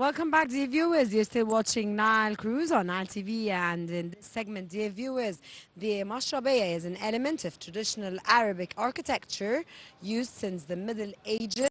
Welcome back, dear viewers. You're still watching Nile Cruise on Nile TV, and in this segment, dear viewers, the mashrabiyya is an element of traditional Arabic architecture used since the Middle Ages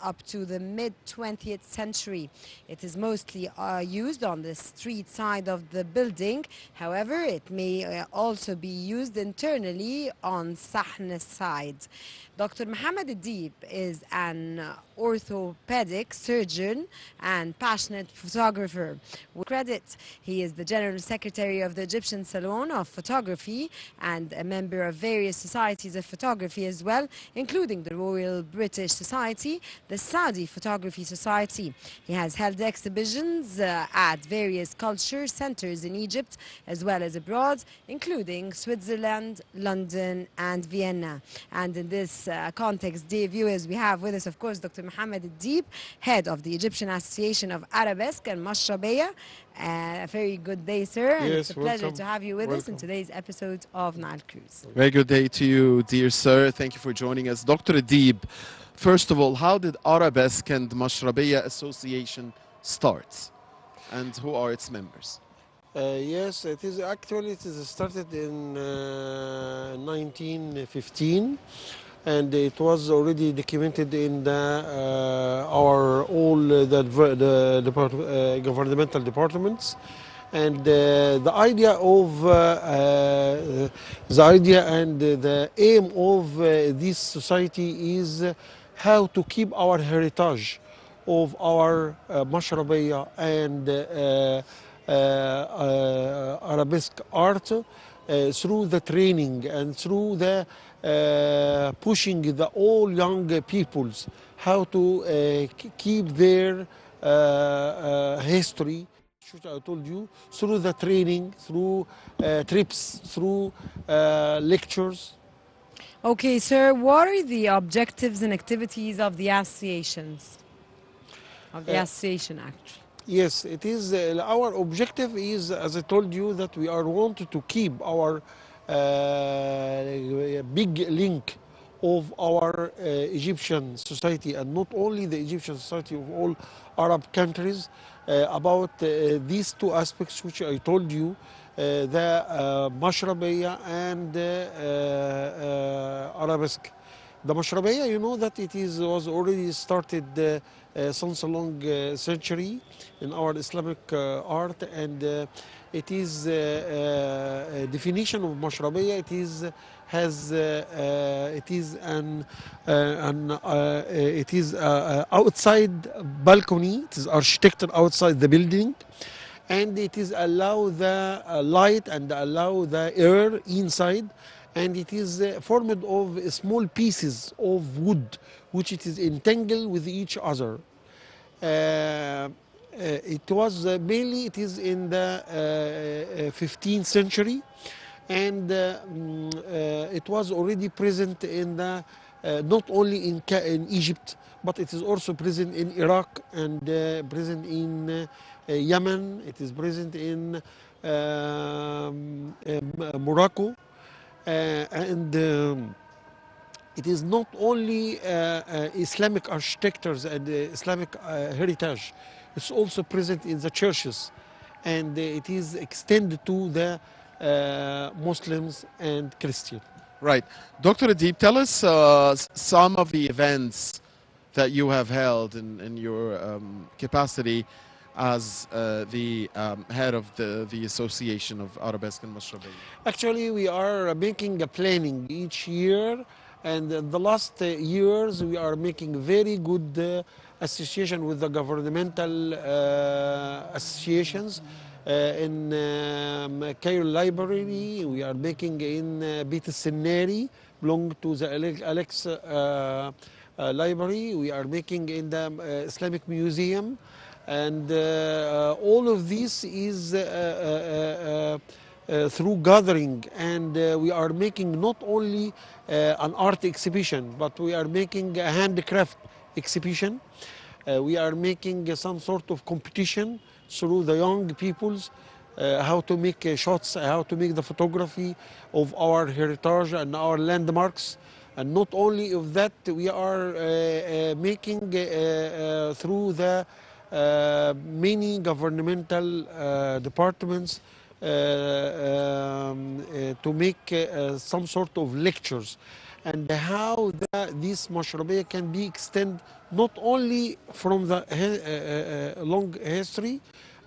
up to the mid-20th century. It is mostly used on the street side of the building. However, it may also be used internally on Sahn side. Dr. Mohamed Deeb is an orthopedic surgeon and passionate photographer. With credit, he is the General Secretary of the Egyptian Salon of Photography and a member of various societies of photography as well, including the Royal British Society, the Saudi Photography Society. He has held exhibitions at various culture centers in Egypt as well as abroad, including Switzerland, London, and Vienna. And in this context, dear viewers, we have with us, of course, Dr. Mohamed Deeb, head of the Egyptian Association of Arabesque and Mashrabiyya. A very good day, sir, and it's a pleasure to have you with us in today's episode of Nile Cruise. Very good day to you, dear sir. Thank you for joining us. Dr. Deeb, first of all, how did Arabesque and Mashrabiyya Association start? And who are its members? Yes, it is started in 1915. And it was already documented in our all the governmental departments, and the idea and the aim of this society is how to keep our heritage of our mashrabiyya and arabesque art through the training and through the pushing the all young peoples how to keep their history, which I told you, through the training, through trips, through lectures. Okay, sir, what are the objectives and activities of the associations? Of the association, actually. Yes, it is. Our objective is, as I told you, that we are wanted to keep our big link of our Egyptian society, and not only the Egyptian society, of all Arab countries, about these two aspects which I told you, the mashrabiyya and arabesque. The mashrabiyya, you know that it was already started since a long century in our Islamic art, and it is a definition of mashrabiyya. It is outside balcony. It is architected outside the building, and it is allow the light and allow the air inside. And it is formed of small pieces of wood, which it is entangled with each other. It was mainly, it is in the 15th century, and it was already present in the, not only in Egypt, but it is also present in Iraq and present in Yemen. It is present in Morocco. And it is not only Islamic architectures and Islamic heritage, it's also present in the churches, and it is extended to the Muslims and Christians. Right. Dr. Deeb, tell us some of the events that you have held in your capacity as the head of the Association of Arabesque and Mashrabiyya. Actually, we are making a planning each year, and in the last years we are making very good association with the governmental associations. In Cairo Library, we are making in Beit al-Sinnari, belong to the Alex Library. We are making in the Islamic Museum. And all of this is through gathering, and we are making not only an art exhibition, but we are making a handicraft exhibition. We are making some sort of competition through the young peoples, how to make shots, how to make the photography of our heritage and our landmarks. And not only of that, we are making through the many governmental departments to make some sort of lectures, and how this mashrabiyah can be extended not only from the long history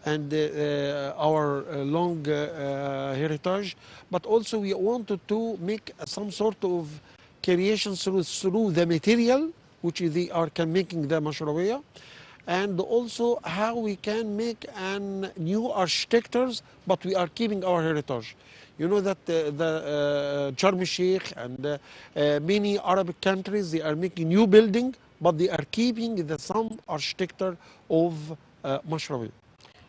and our long heritage, but also we wanted to make some sort of creation through the material which they are can making the mashrabiyah, and also how we can make an new architectures, but we are keeping our heritage. You know that the Sharm el-Sheikh and many Arabic countries, they are making new building, but they are keeping the some architecture of Mashrabiyah.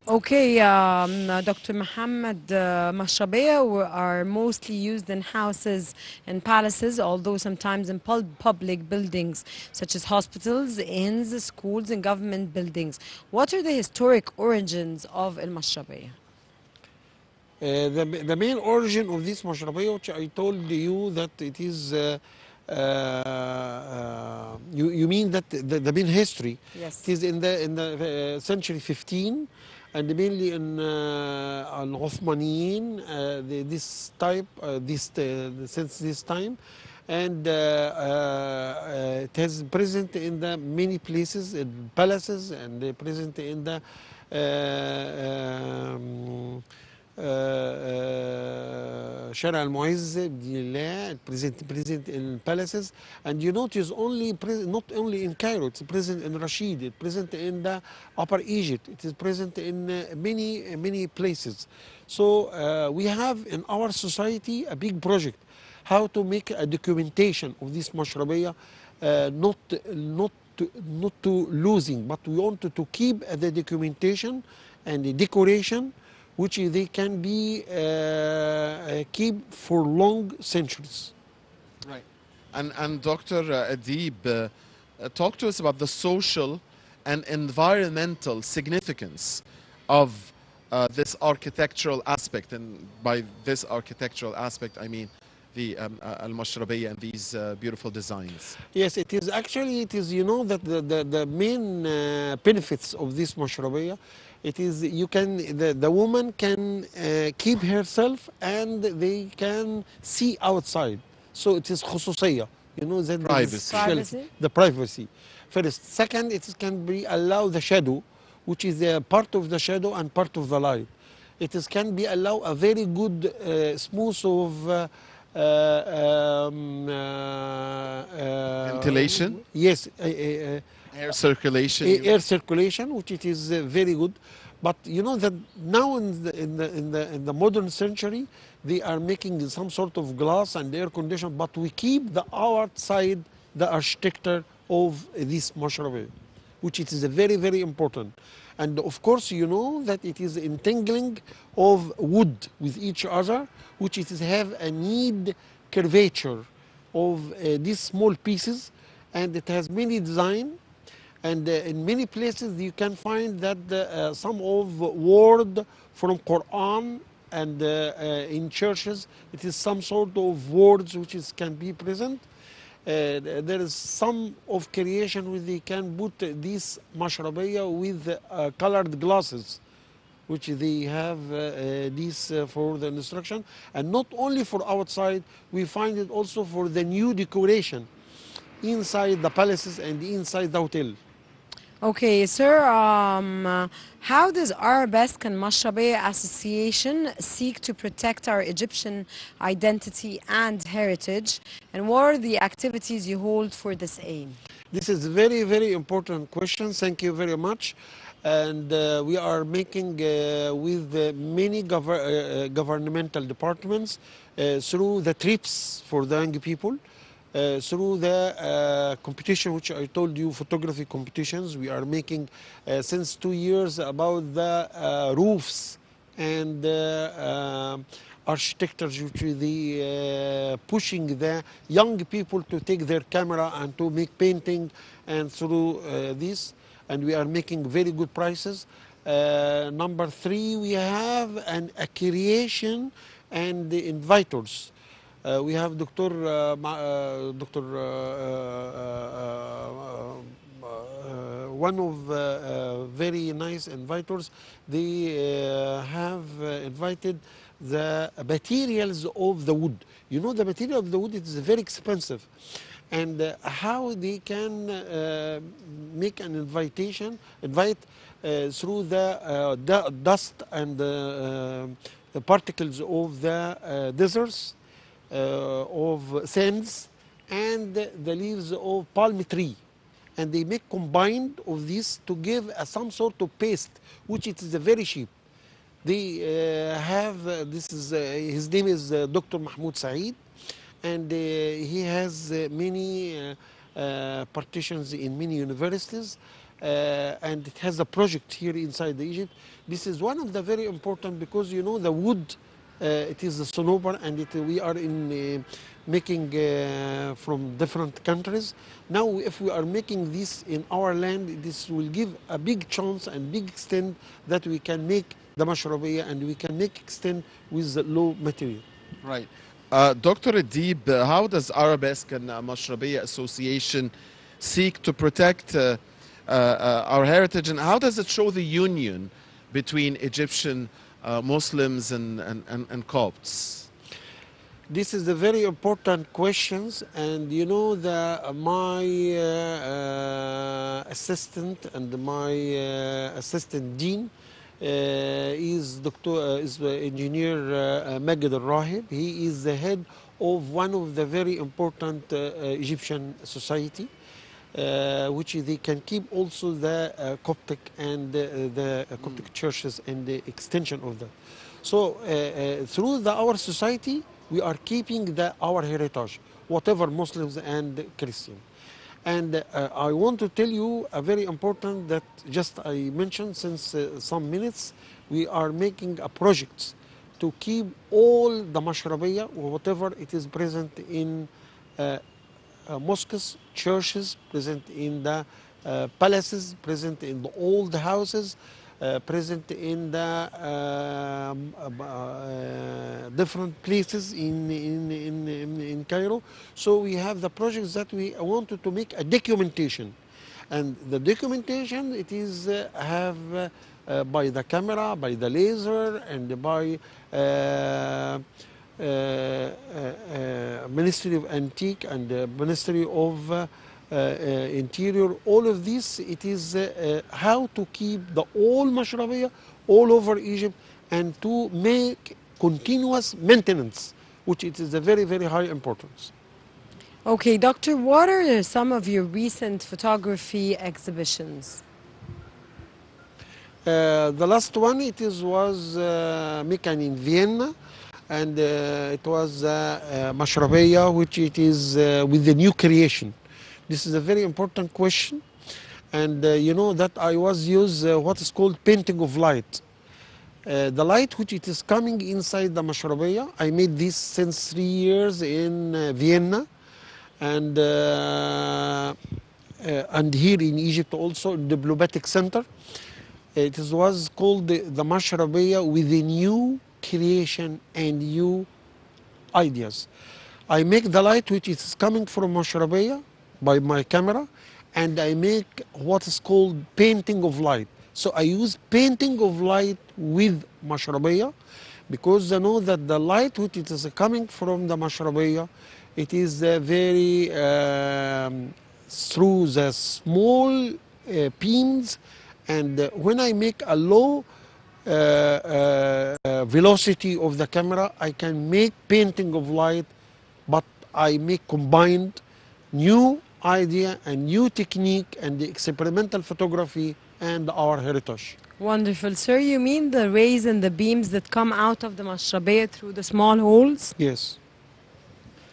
Okay, Dr. Mohamed, mashrabiyah are mostly used in houses and palaces, although sometimes in public buildings such as hospitals, inns, schools, and government buildings. What are the historic origins of al-mashrabiyah? The main origin of this mashrabiyah, which I told you that it is, you mean that the main history? Yes. It is in the century 15, and mainly in al-Uthmaniyin, this type, since this time, and it has present in the many places, in palaces, and present in the شارع المعز بن الله, present in palaces, and you notice not only in Cairo, it's present in Rashid, it's present in the Upper Egypt, it is present in many places. So we have in our society a big project, how to make a documentation of this mashrabiyah, not to losing, but we want to keep the documentation and the decoration, which they can be keep for long centuries. Right. And Dr. Deeb, talk to us about the social and environmental significance of this architectural aspect. And by this architectural aspect, I mean the al-mashrabiyah and these beautiful designs. Yes, it is actually, it is, you know, that the main benefits of this mashrabiyah, it is you can, the woman can keep herself and they can see outside. So it is khususiyah, you know, that there is Privacy. Privacy. the privacy. First. Second, it can be allow the shadow, which is a part of the shadow and part of the light. It is can be allow a very good smooth of Ventilation? Yes, Air circulation. air circulation, which it is very good. But you know that now in the modern century, they are making some sort of glass and air condition, but we keep the outside the architecture of this mashrabiyah, which it is a very important. And of course, you know that it is entangling of wood with each other, which it is have a need curvature of these small pieces, and it has many design. And in many places you can find that some of word from Quran, and in churches it is some sort of words which is can be present. There is some of creation where they can put this mashrabiyah with colored glasses, which they have this for the instruction. And not only for outside, we find it also for the new decoration inside the palaces and inside the hotel. Okay, sir, how does Arabesque and Mashrabiyah Association seek to protect our Egyptian identity and heritage? And what are the activities you hold for this aim? This is very important question. Thank you very much. And we are making with many governmental departments through the trips for the young people. Through the competition, which I told you, photography competitions, we are making since 2 years about the roofs and architectures, which the pushing the young people to take their camera and to make painting, and through this, and we are making very good prices. Number 3, we have a creation and the inviters. We have Dr. one of very nice invitors, they have invited the materials of the wood. You know, the material of the wood is very expensive, and how they can make an invite through the dust and the particles of the deserts, of sands, and the leaves of palm tree, and they make combined of this to give some sort of paste, which it is very cheap. They have this is his name is Dr. Mahmoud Saeed, and he has many partitions in many universities, and it has a project here inside Egypt. This is one of the very important, because you know the wood, it is a sonobor, and we are in making from different countries. Now if we are making this in our land, this will give a big chance and big extent that we can make the mashrabiyya, and we can make extent with the low material. Right. Dr. Deeb, how does Arabesque and Mashrabiyya Association seek to protect our heritage, and how does it show the union between Egyptian Muslims and Copts? This is a very important questions, and you know my assistant and my assistant dean is engineer Magid al-Rahib. He is the head of one of the very important Egyptian society, which they can keep also the Coptic and the Coptic churches and the extension of that. So through our society, we are keeping our heritage, whatever Muslims and Christians. And I want to tell you a very important that just I mentioned since some minutes. We are making a project to keep all the mashrabiyya, whatever it is present in mosques, churches, present in the palaces, present in the old houses, present in the different places in Cairo. So we have the projects that we wanted to make a documentation, and the documentation it is have by the camera, by the laser, and by Ministry of Antique and Ministry of Interior. All of this, it is how to keep the all mashrabiyya all over Egypt, and to make continuous maintenance, which it is a very, very high importance. Okay, Doctor, what are some of your recent photography exhibitions? The last one was Meccan in Vienna, and it was mashrabiyya, which it is with the new creation. This is a very important question, and you know that I was use what is called painting of light. The light which it is coming inside the mashrabiyya, I made this since 3 years in Vienna, and here in Egypt also in the Diplomatic Center. It was called the mashrabiyya with a new creation and new ideas. I make the light which is coming from mashrabiyya by my camera, and I make what is called painting of light. So I use painting of light with mashrabiyya, because I know that the light which it is coming from the mashrabiyya, it is very through the small beams, and when I make a low velocity of the camera, I can make painting of light, but I make combined new idea and new technique and the experimental photography and our heritage. Wonderful. Sir, you mean the rays and the beams that come out of the mashrabiyya through the small holes? Yes.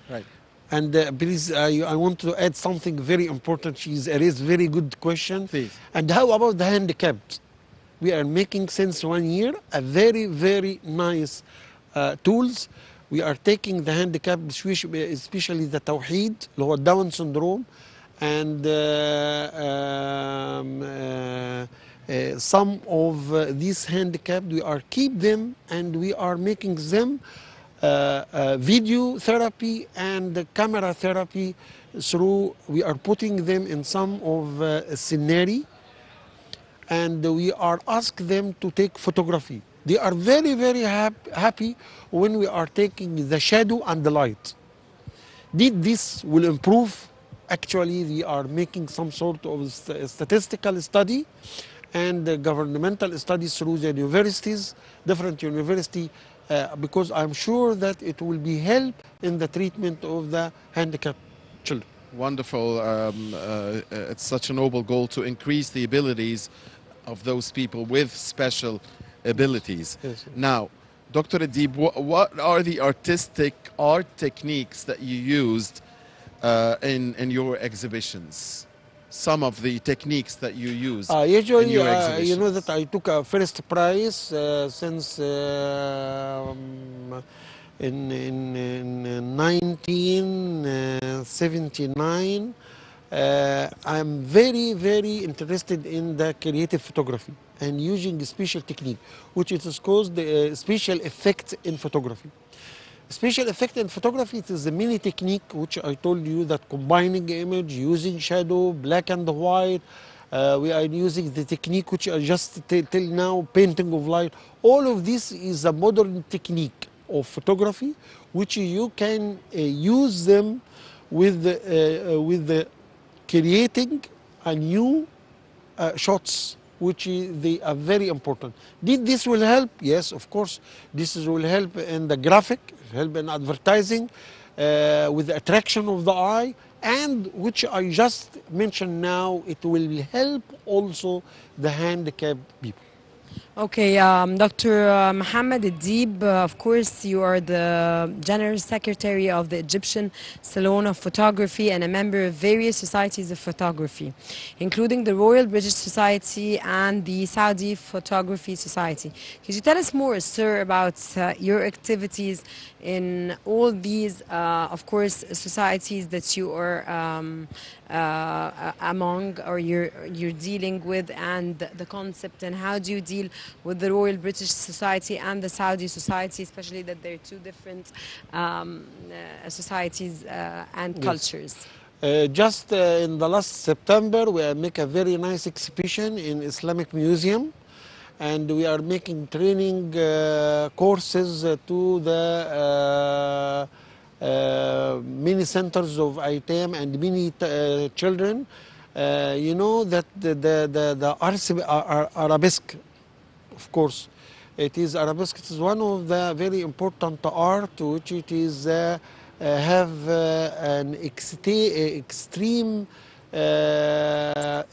Right. And please, I want to add something very important. It is very good question. Please. And how about the handicapped? We are making since 1 year a very, very nice tools. We are taking the handicapped, especially the Tawheed, اللي هو Down syndrome, and some of these handicapped, we are keep them, and we are making them video therapy and camera therapy through. We are putting them in some of scenery, and we are ask them to take photography. They are very, very happy when we are taking the shadow and the light. Did this will improve? Actually, we are making some sort of statistical study and governmental studies through the universities, different university, because I'm sure that it will be help in the treatment of the handicapped children. Wonderful. It's such a noble goal to increase the abilities of those people with special abilities. Yes. Now, Dr. Deeb, what are the artistic art techniques that you used in your exhibitions? Some of the techniques that you use in Usually, your exhibitions. you know that I took a first prize since in 1979. I'm very, very interested in the creative photography and using a special technique, which is called the special effect in photography. Special effect in photography, it is a mini technique which I told you that combining image, using shadow, black and white. We are using the technique which I just till now, painting of light. All of this is a modern technique of photography which you can use them with the creating a new shots which they are very important. Did this will help? Yes, of course. This will help in the graphic, help in advertising, with the attraction of the eye, and which I just mentioned now, it will help also the handicapped people. Okay, Dr. Mohamed Deeb, of course, you are the General Secretary of the Egyptian Salon of Photography and a member of various societies of photography, including the Royal British Society and the Saudi Photography Society. Could you tell us more, sir, about your activities in all these, of course, societies that you are among or you're dealing with, and the concept, and how do you deal with the Royal British Society and the Saudi Society, especially that they're two different societies and cultures? Just in the last September, we make a very nice exhibition in Islamic Museum, and we are making training courses to the many centers of ITM and many children. You know that the arabesque, of course, it is arabesque. It is one of the very important art which it is have an extreme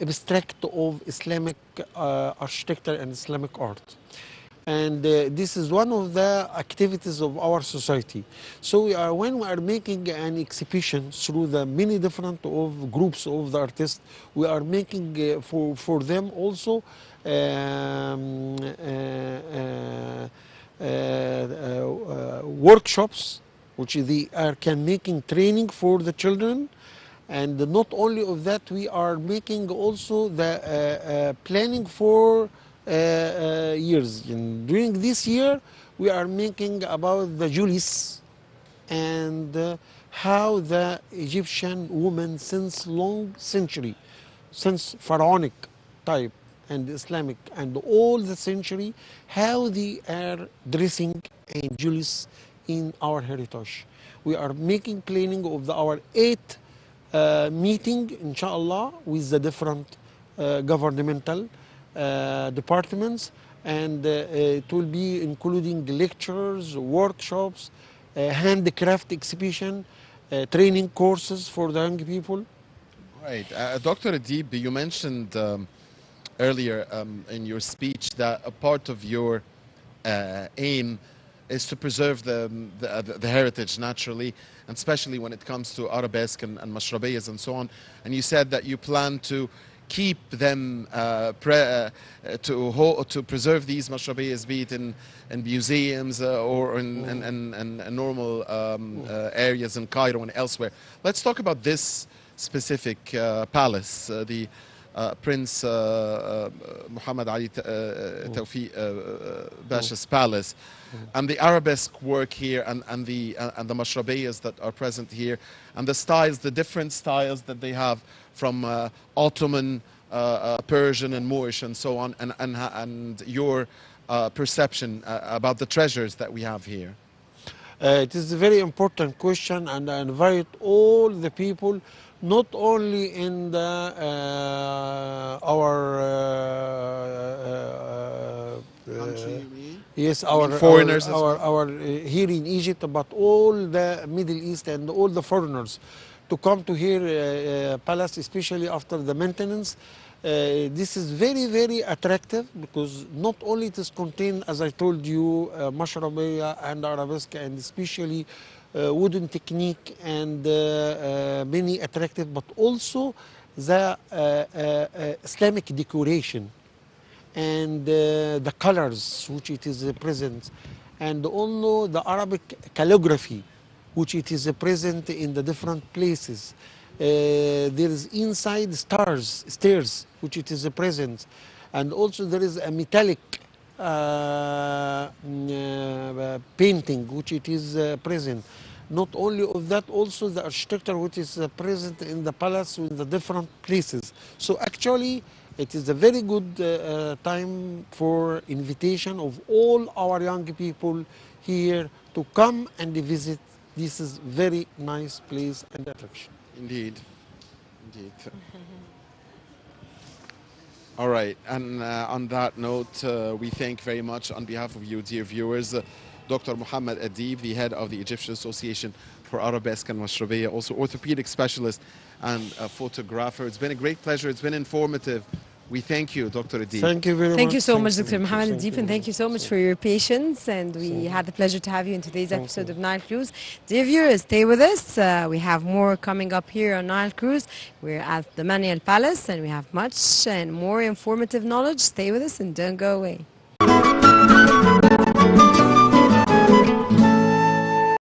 abstract of Islamic architecture and Islamic art. And this is one of the activities of our society. So when we are making an exhibition through the many different of groups of the artists, we are making for them also workshops, which they can making training for the children. And not only of that, we are making also the planning for years. And during this year, we are making about the Julis and how the Egyptian women since long century, since pharaonic type and Islamic and all the century, how they are dressing and Julis in our heritage. We are making planning of our 8th meeting, inshallah, with the different governmental departments, and it will be including lectures, workshops, handicraft exhibition, training courses for the young people. Right. Dr. Deeb, you mentioned earlier in your speech that a part of your aim is to preserve the heritage naturally, and especially when it comes to arabesque and mashrabiyas and so on. And you said that you plan to keep them, to preserve these mashrabiyas, be it in museums or in normal areas in Cairo and elsewhere. Let's talk about this specific palace, the Prince Mohamed Ali Tawfiq Basha's palace, and the arabesque work here, and the mashrabiyas that are present here, and the styles, the different styles that they have, from Ottoman Persian and Moorish and so on, and your perception about the treasures that we have here? It is a very important question, and I invite all the people, not only in the our Country, you mean? yes, I mean foreigners as well? our here in Egypt, but all the Middle East and all the foreigners to come to here palace, especially after the maintenance. This is very, very attractive because not only it is contained, as I told you, mashrabiyya and arabesque, and especially wooden technique and many attractive, but also the Islamic decoration and the colors which it is present, and also the Arabic calligraphy which it is present in the different places. There is inside stairs which it is present, and also there is a metallic painting which it is present. Not only of that, also the architecture which is present in the palace in the different places. So actually it is a very good time for invitation of all our young people here to come and visit. This is very nice place and attraction. Indeed, indeed. All right, and on that note, we thank very much on behalf of you, dear viewers, Dr. Mohamed Deeb, the head of the Egyptian Association for Arabesque and Mashrabiyya, also orthopedic specialist and photographer. It's been a great pleasure. It's been informative. We thank you, Dr. Deeb. Thank you very much. Thank you so Thank much, you. Dr. Mohamed Thank Deeb, you and thank you so much for your patience. And we had the pleasure to have you in today's episode of Nile Cruise. Dear viewers, stay with us. We have more coming up here on Nile Cruise. We're at the Manial Palace, and we have much and more informative knowledge. Stay with us and don't go away.